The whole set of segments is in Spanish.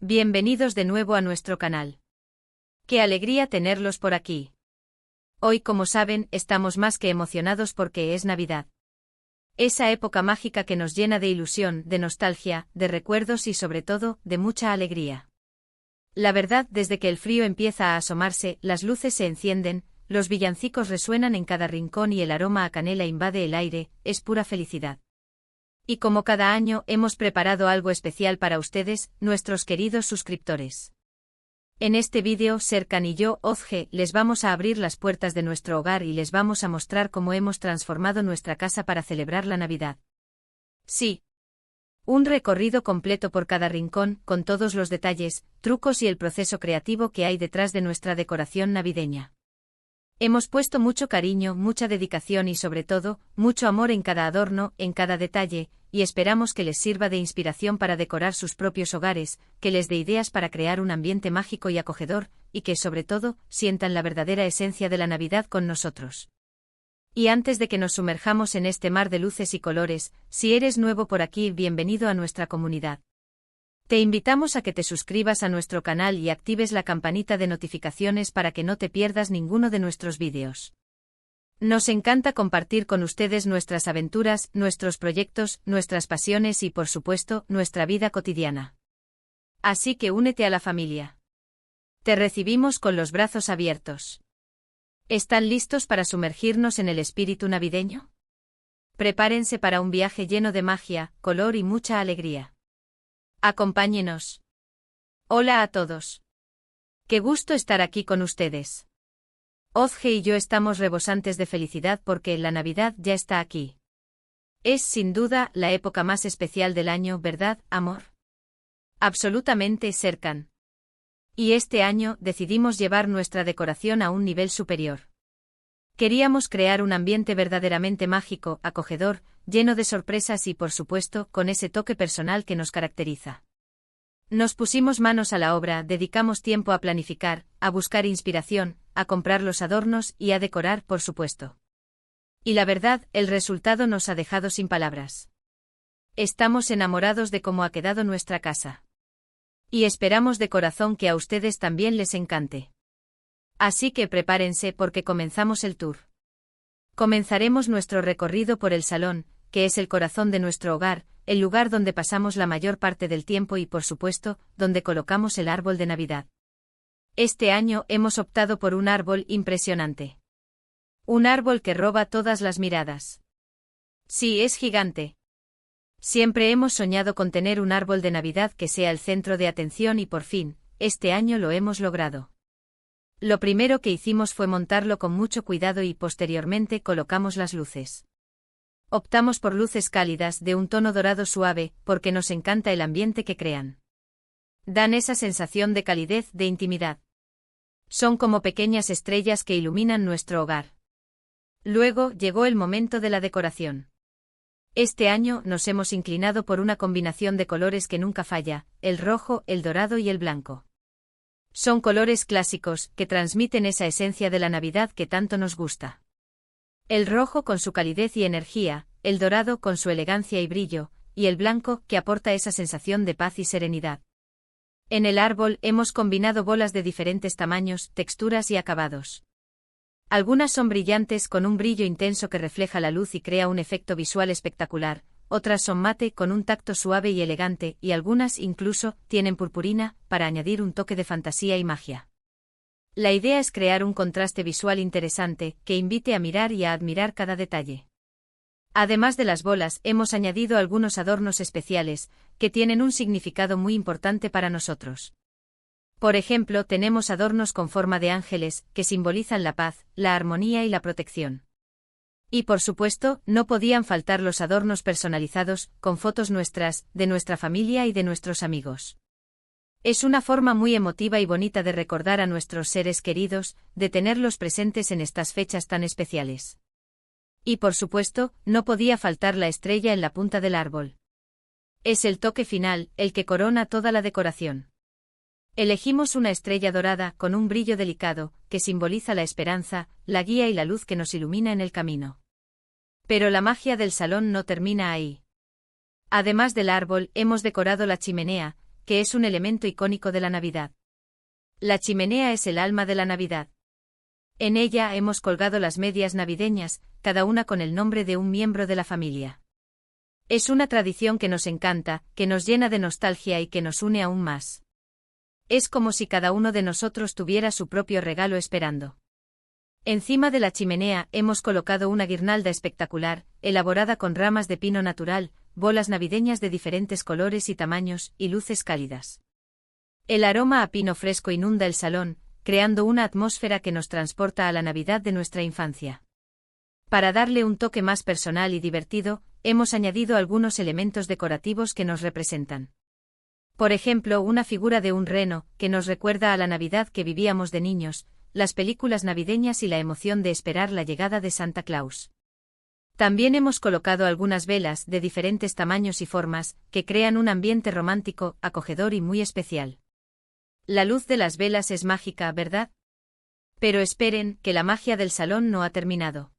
Bienvenidos de nuevo a nuestro canal. ¡Qué alegría tenerlos por aquí! Hoy, como saben, estamos más que emocionados porque es Navidad. Esa época mágica que nos llena de ilusión, de nostalgia, de recuerdos y sobre todo, de mucha alegría. La verdad, desde que el frío empieza a asomarse, las luces se encienden, los villancicos resuenan en cada rincón y el aroma a canela invade el aire, es pura felicidad. Y como cada año, hemos preparado algo especial para ustedes, nuestros queridos suscriptores. En este vídeo, Serkan y yo, Ozge, les vamos a abrir las puertas de nuestro hogar y les vamos a mostrar cómo hemos transformado nuestra casa para celebrar la Navidad. Sí. Un recorrido completo por cada rincón, con todos los detalles, trucos y el proceso creativo que hay detrás de nuestra decoración navideña. Hemos puesto mucho cariño, mucha dedicación y sobre todo, mucho amor en cada adorno, en cada detalle, y esperamos que les sirva de inspiración para decorar sus propios hogares, que les dé ideas para crear un ambiente mágico y acogedor, y que sobre todo, sientan la verdadera esencia de la Navidad con nosotros. Y antes de que nos sumerjamos en este mar de luces y colores, si eres nuevo por aquí, bienvenido a nuestra comunidad. Te invitamos a que te suscribas a nuestro canal y actives la campanita de notificaciones para que no te pierdas ninguno de nuestros vídeos. Nos encanta compartir con ustedes nuestras aventuras, nuestros proyectos, nuestras pasiones y, por supuesto, nuestra vida cotidiana. Así que únete a la familia. Te recibimos con los brazos abiertos. ¿Están listos para sumergirnos en el espíritu navideño? Prepárense para un viaje lleno de magia, color y mucha alegría. Acompáñenos. Hola a todos. Qué gusto estar aquí con ustedes. Ozge y yo estamos rebosantes de felicidad porque la Navidad ya está aquí. Es, sin duda, la época más especial del año, ¿verdad, amor? Absolutamente, Serkan. Y este año decidimos llevar nuestra decoración a un nivel superior. Queríamos crear un ambiente verdaderamente mágico, acogedor, lleno de sorpresas y, por supuesto, con ese toque personal que nos caracteriza. Nos pusimos manos a la obra, dedicamos tiempo a planificar, a buscar inspiración, a comprar los adornos y a decorar, por supuesto. Y la verdad, el resultado nos ha dejado sin palabras. Estamos enamorados de cómo ha quedado nuestra casa. Y esperamos de corazón que a ustedes también les encante. Así que prepárense porque comenzamos el tour. Comenzaremos nuestro recorrido por el salón, que es el corazón de nuestro hogar, el lugar donde pasamos la mayor parte del tiempo y, por supuesto, donde colocamos el árbol de Navidad. Este año hemos optado por un árbol impresionante. Un árbol que roba todas las miradas. Sí, es gigante. Siempre hemos soñado con tener un árbol de Navidad que sea el centro de atención y por fin, este año lo hemos logrado. Lo primero que hicimos fue montarlo con mucho cuidado y posteriormente colocamos las luces. Optamos por luces cálidas de un tono dorado suave, porque nos encanta el ambiente que crean. Dan esa sensación de calidez, de intimidad. Son como pequeñas estrellas que iluminan nuestro hogar. Luego llegó el momento de la decoración. Este año nos hemos inclinado por una combinación de colores que nunca falla, el rojo, el dorado y el blanco. Son colores clásicos que transmiten esa esencia de la Navidad que tanto nos gusta. El rojo con su calidez y energía, el dorado con su elegancia y brillo, y el blanco que aporta esa sensación de paz y serenidad. En el árbol hemos combinado bolas de diferentes tamaños, texturas y acabados. Algunas son brillantes con un brillo intenso que refleja la luz y crea un efecto visual espectacular, otras son mate con un tacto suave y elegante y algunas incluso tienen purpurina para añadir un toque de fantasía y magia. La idea es crear un contraste visual interesante que invite a mirar y a admirar cada detalle. Además de las bolas, hemos añadido algunos adornos especiales que tienen un significado muy importante para nosotros. Por ejemplo, tenemos adornos con forma de ángeles que simbolizan la paz, la armonía y la protección. Y por supuesto, no podían faltar los adornos personalizados, con fotos nuestras, de nuestra familia y de nuestros amigos. Es una forma muy emotiva y bonita de recordar a nuestros seres queridos, de tenerlos presentes en estas fechas tan especiales. Y por supuesto, no podía faltar la estrella en la punta del árbol. Es el toque final, el que corona toda la decoración. Elegimos una estrella dorada con un brillo delicado, que simboliza la esperanza, la guía y la luz que nos ilumina en el camino. Pero la magia del salón no termina ahí. Además del árbol, hemos decorado la chimenea, que es un elemento icónico de la Navidad. La chimenea es el alma de la Navidad. En ella hemos colgado las medias navideñas, cada una con el nombre de un miembro de la familia. Es una tradición que nos encanta, que nos llena de nostalgia y que nos une aún más. Es como si cada uno de nosotros tuviera su propio regalo esperando. Encima de la chimenea hemos colocado una guirnalda espectacular, elaborada con ramas de pino natural, bolas navideñas de diferentes colores y tamaños, y luces cálidas. El aroma a pino fresco inunda el salón, creando una atmósfera que nos transporta a la Navidad de nuestra infancia. Para darle un toque más personal y divertido, hemos añadido algunos elementos decorativos que nos representan. Por ejemplo, una figura de un reno, que nos recuerda a la Navidad que vivíamos de niños, las películas navideñas y la emoción de esperar la llegada de Santa Claus. También hemos colocado algunas velas de diferentes tamaños y formas, que crean un ambiente romántico, acogedor y muy especial. La luz de las velas es mágica, ¿verdad? Pero esperen, que la magia del salón no ha terminado.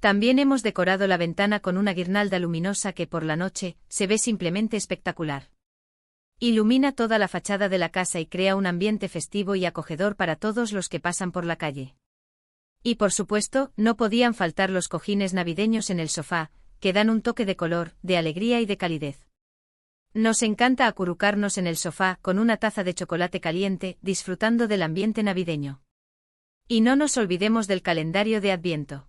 También hemos decorado la ventana con una guirnalda luminosa que por la noche se ve simplemente espectacular. Ilumina toda la fachada de la casa y crea un ambiente festivo y acogedor para todos los que pasan por la calle. Y por supuesto, no podían faltar los cojines navideños en el sofá, que dan un toque de color, de alegría y de calidez. Nos encanta acurrucarnos en el sofá con una taza de chocolate caliente, disfrutando del ambiente navideño. Y no nos olvidemos del calendario de Adviento.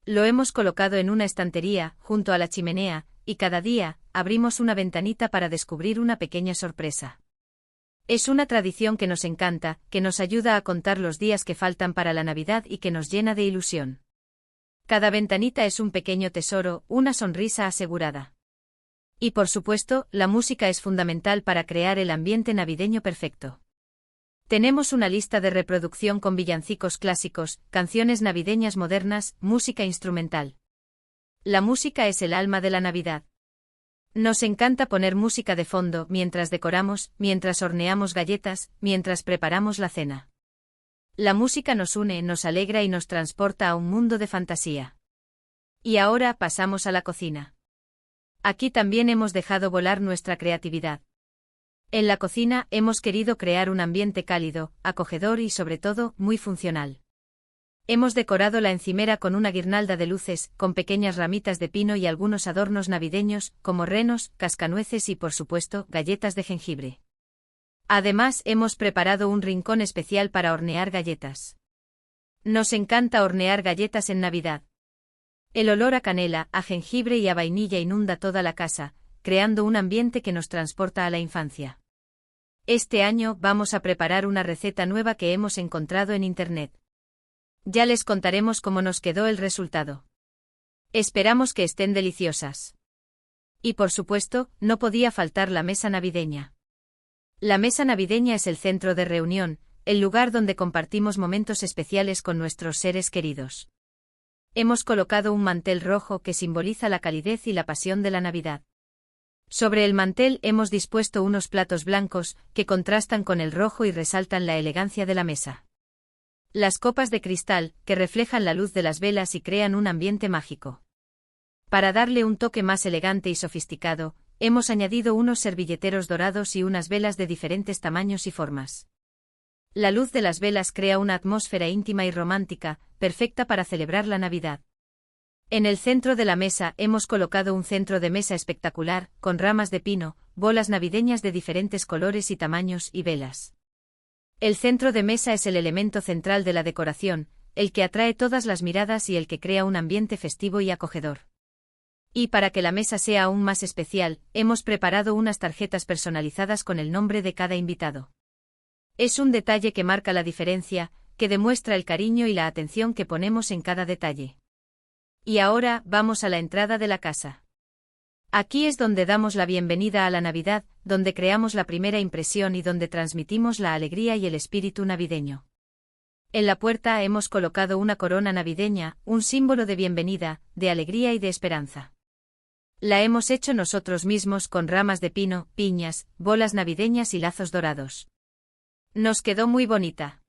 Lo hemos colocado en una estantería, junto a la chimenea, y cada día, abrimos una ventanita para descubrir una pequeña sorpresa. Es una tradición que nos encanta, que nos ayuda a contar los días que faltan para la Navidad y que nos llena de ilusión. Cada ventanita es un pequeño tesoro, una sonrisa asegurada. Y por supuesto, la música es fundamental para crear el ambiente navideño perfecto. Tenemos una lista de reproducción con villancicos clásicos, canciones navideñas modernas, música instrumental. La música es el alma de la Navidad. Nos encanta poner música de fondo mientras decoramos, mientras horneamos galletas, mientras preparamos la cena. La música nos une, nos alegra y nos transporta a un mundo de fantasía. Y ahora pasamos a la cocina. Aquí también hemos dejado volar nuestra creatividad. En la cocina hemos querido crear un ambiente cálido, acogedor y sobre todo, muy funcional. Hemos decorado la encimera con una guirnalda de luces, con pequeñas ramitas de pino y algunos adornos navideños, como renos, cascanueces y por supuesto, galletas de jengibre. Además, hemos preparado un rincón especial para hornear galletas. Nos encanta hornear galletas en Navidad. El olor a canela, a jengibre y a vainilla inunda toda la casa, creando un ambiente que nos transporta a la infancia. Este año vamos a preparar una receta nueva que hemos encontrado en Internet. Ya les contaremos cómo nos quedó el resultado. Esperamos que estén deliciosas. Y por supuesto, no podía faltar la mesa navideña. La mesa navideña es el centro de reunión, el lugar donde compartimos momentos especiales con nuestros seres queridos. Hemos colocado un mantel rojo que simboliza la calidez y la pasión de la Navidad. Sobre el mantel hemos dispuesto unos platos blancos, que contrastan con el rojo y resaltan la elegancia de la mesa. Las copas de cristal, que reflejan la luz de las velas y crean un ambiente mágico. Para darle un toque más elegante y sofisticado, hemos añadido unos servilleteros dorados y unas velas de diferentes tamaños y formas. La luz de las velas crea una atmósfera íntima y romántica, perfecta para celebrar la Navidad. En el centro de la mesa hemos colocado un centro de mesa espectacular, con ramas de pino, bolas navideñas de diferentes colores y tamaños y velas. El centro de mesa es el elemento central de la decoración, el que atrae todas las miradas y el que crea un ambiente festivo y acogedor. Y para que la mesa sea aún más especial, hemos preparado unas tarjetas personalizadas con el nombre de cada invitado. Es un detalle que marca la diferencia, que demuestra el cariño y la atención que ponemos en cada detalle. Y ahora, vamos a la entrada de la casa. Aquí es donde damos la bienvenida a la Navidad, donde creamos la primera impresión y donde transmitimos la alegría y el espíritu navideño. En la puerta hemos colocado una corona navideña, un símbolo de bienvenida, de alegría y de esperanza. La hemos hecho nosotros mismos con ramas de pino, piñas, bolas navideñas y lazos dorados. Nos quedó muy bonita.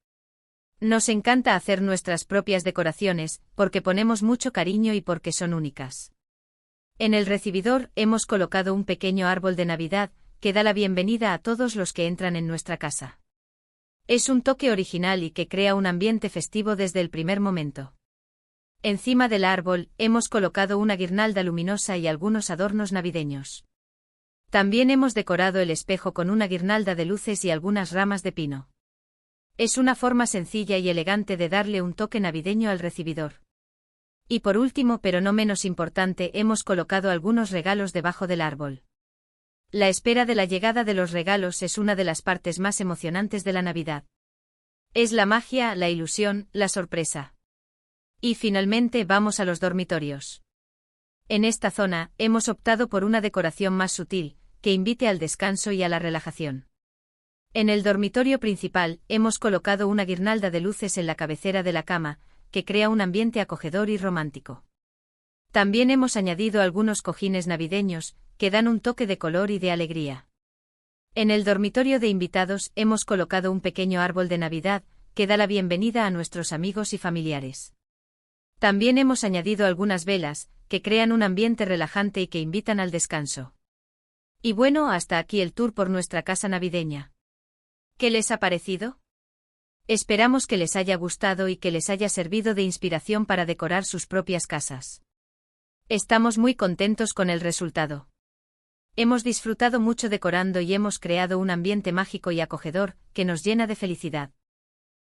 Nos encanta hacer nuestras propias decoraciones, porque ponemos mucho cariño y porque son únicas. En el recibidor hemos colocado un pequeño árbol de Navidad, que da la bienvenida a todos los que entran en nuestra casa. Es un toque original y que crea un ambiente festivo desde el primer momento. Encima del árbol, hemos colocado una guirnalda luminosa y algunos adornos navideños. También hemos decorado el espejo con una guirnalda de luces y algunas ramas de pino. Es una forma sencilla y elegante de darle un toque navideño al recibidor. Y por último, pero no menos importante, hemos colocado algunos regalos debajo del árbol. La espera de la llegada de los regalos es una de las partes más emocionantes de la Navidad. Es la magia, la ilusión, la sorpresa. Y finalmente vamos a los dormitorios. En esta zona, hemos optado por una decoración más sutil, que invite al descanso y a la relajación. En el dormitorio principal, hemos colocado una guirnalda de luces en la cabecera de la cama, que crea un ambiente acogedor y romántico. También hemos añadido algunos cojines navideños, que dan un toque de color y de alegría. En el dormitorio de invitados, hemos colocado un pequeño árbol de Navidad, que da la bienvenida a nuestros amigos y familiares. También hemos añadido algunas velas, que crean un ambiente relajante y que invitan al descanso. Y bueno, hasta aquí el tour por nuestra casa navideña. ¿Qué les ha parecido? Esperamos que les haya gustado y que les haya servido de inspiración para decorar sus propias casas. Estamos muy contentos con el resultado. Hemos disfrutado mucho decorando y hemos creado un ambiente mágico y acogedor, que nos llena de felicidad.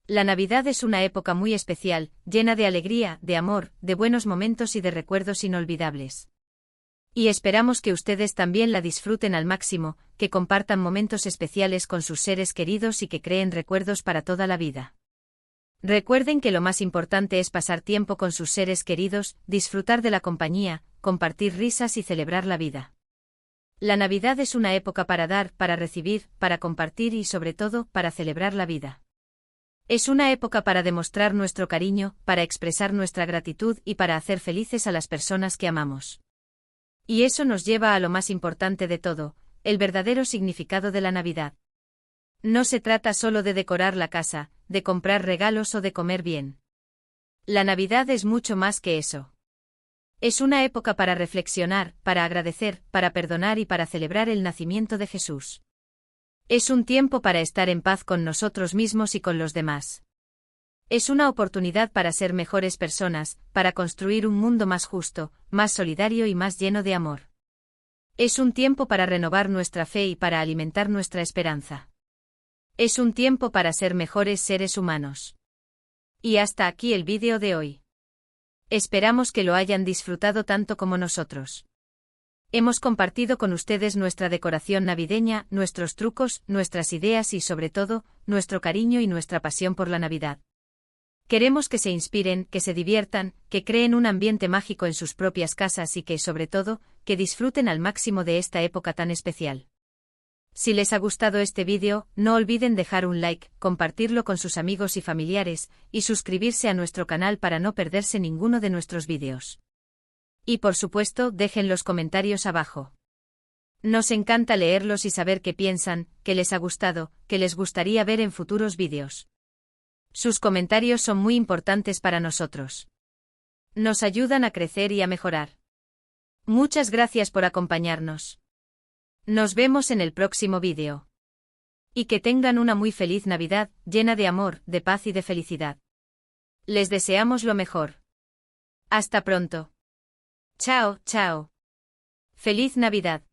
La Navidad es una época muy especial, llena de alegría, de amor, de buenos momentos y de recuerdos inolvidables. Y esperamos que ustedes también la disfruten al máximo, que compartan momentos especiales con sus seres queridos y que creen recuerdos para toda la vida. Recuerden que lo más importante es pasar tiempo con sus seres queridos, disfrutar de la compañía, compartir risas y celebrar la vida. La Navidad es una época para dar, para recibir, para compartir y sobre todo, para celebrar la vida. Es una época para demostrar nuestro cariño, para expresar nuestra gratitud y para hacer felices a las personas que amamos. Y eso nos lleva a lo más importante de todo, el verdadero significado de la Navidad. No se trata solo de decorar la casa, de comprar regalos o de comer bien. La Navidad es mucho más que eso. Es una época para reflexionar, para agradecer, para perdonar y para celebrar el nacimiento de Jesús. Es un tiempo para estar en paz con nosotros mismos y con los demás. Es una oportunidad para ser mejores personas, para construir un mundo más justo, más solidario y más lleno de amor. Es un tiempo para renovar nuestra fe y para alimentar nuestra esperanza. Es un tiempo para ser mejores seres humanos. Y hasta aquí el vídeo de hoy. Esperamos que lo hayan disfrutado tanto como nosotros. Hemos compartido con ustedes nuestra decoración navideña, nuestros trucos, nuestras ideas y sobre todo, nuestro cariño y nuestra pasión por la Navidad. Queremos que se inspiren, que se diviertan, que creen un ambiente mágico en sus propias casas y que, sobre todo, que disfruten al máximo de esta época tan especial. Si les ha gustado este vídeo, no olviden dejar un like, compartirlo con sus amigos y familiares, y suscribirse a nuestro canal para no perderse ninguno de nuestros vídeos. Y por supuesto, dejen los comentarios abajo. Nos encanta leerlos y saber qué piensan, qué les ha gustado, qué les gustaría ver en futuros vídeos. Sus comentarios son muy importantes para nosotros. Nos ayudan a crecer y a mejorar. Muchas gracias por acompañarnos. Nos vemos en el próximo vídeo. Y que tengan una muy feliz Navidad, llena de amor, de paz y de felicidad. Les deseamos lo mejor. Hasta pronto. Chao, chao. Feliz Navidad.